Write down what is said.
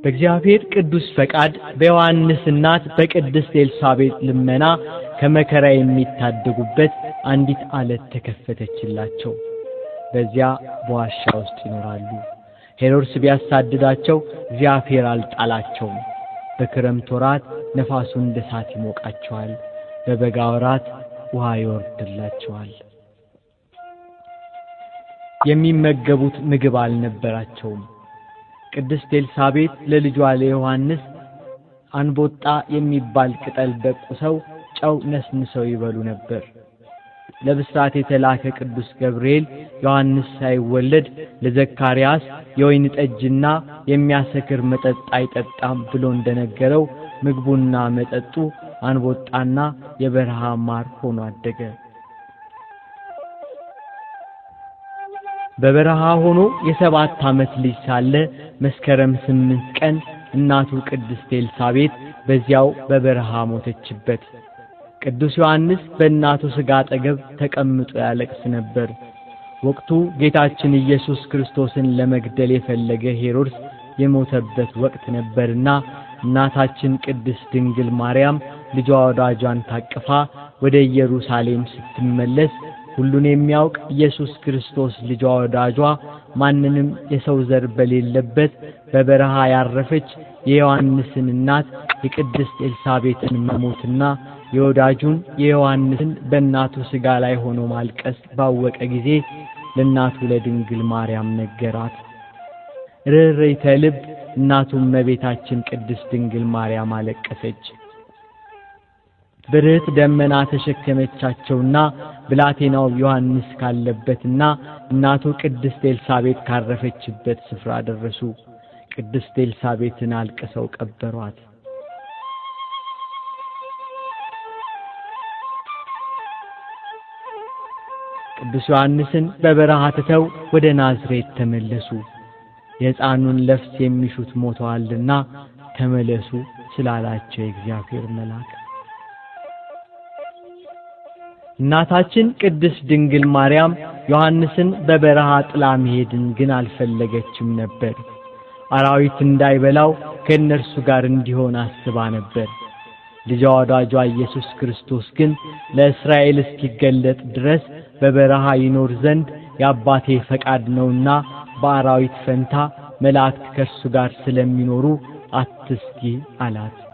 በእግዚአብሔር ቅዱስ ፈቃድ በዮሐንስ እናት በቅድስት ኤልሳቤጥ ልመና ከመከራ የሚታደጉበት አንዲት አለት ተከፈተችላቸው። በዚያ በዋሻ ውስጥ ይኖራሉ። ሄሮድስ ቢያሳድዳቸው እግዚአብሔር አልጣላቸውም። በክረምት ወራት ነፋሱ እንደ እሳት ይሞቃቸዋል፣ በበጋ ወራት ውሃ ይወርድላቸዋል። የሚመገቡት ምግብ አልነበራቸውም። ቅድስት ኤልሳቤጥ ለልጇ ለዮሐንስ አንቦጣ የሚባል ቅጠል ደቁሰው ጨው ነስንሰው ይበሉ ነበር። ለብስራት የተላከ ቅዱስ ገብርኤል ዮሐንስ ሳይወለድ ለዘካርያስ የወይን ጠጅና የሚያሰክር መጠጥ አይጠጣም ብሎ እንደነገረው ምግቡና መጠጡ አንቦጣና የበረሃ ማር ሆኖ አደገ። በበረሃ ሆኖ የ7 ዓመት ልጅ ሳለ መስከረም 8 ቀን እናቱ ቅድስት ኤልሳቤጥ በዚያው በበረሃ ሞተችበት። ቅዱስ ዮሐንስ በእናቱ ሥጋ አጠገብ ተቀምጦ ያለቅስ ነበር። ወቅቱ ጌታችን ኢየሱስ ክርስቶስን ለመግደል የፈለገ ሄሮድስ የሞተበት ወቅት ነበርና እናታችን ቅድስት ድንግል ማርያም ልጇ ወዳጇን ታቅፋ ወደ ኢየሩሳሌም ስትመለስ ሁሉን የሚያውቅ ኢየሱስ ክርስቶስ ልጇ ወዳጇ ማንንም የሰው ዘር በሌለበት በበረሃ ያረፈች የዮሐንስን እናት የቅድስት ኤልሳቤጥን መሞትና የወዳጁን የዮሐንስን በእናቱ ሥጋ ላይ ሆኖ ማልቀስ ባወቀ ጊዜ ለእናቱ ለድንግል ማርያም ነገራት። ርኅራኄተ ልብ እናቱ እመቤታችን ቅድስት ድንግል ማርያም አለቀሰች። ብርህት ደመና ተሸከመቻቸውና ብላቴናው ዮሐንስ ካለበትና እናቱ ቅድስት ኤልሳቤጥ ካረፈችበት ስፍራ ደረሱ። ቅድስት ኤልሳቤጥን አልቅሰው ቀበሯት። ቅዱስ ዮሐንስን በበረሃ ትተው ወደ ናዝሬት ተመለሱ። የሕፃኑን ነፍስ የሚሹት ሞተዋልና ተመለሱ ስላላቸው የእግዚአብሔር መልአክ። እናታችን ቅድስት ድንግል ማርያም ዮሐንስን በበረሃ ጥላ መሄድን ግን አልፈለገችም ነበር። አራዊት እንዳይበላው ከእነርሱ ጋር እንዲሆን አስባ ነበር። ልጇ ወዳጇ ኢየሱስ ክርስቶስ ግን ለእስራኤል እስኪገለጥ ድረስ በበረሃ ይኖር ዘንድ የአባቴ ፈቃድ ነውና በአራዊት ፈንታ መላእክት ከእርሱ ጋር ስለሚኖሩ አትስጊ አላት።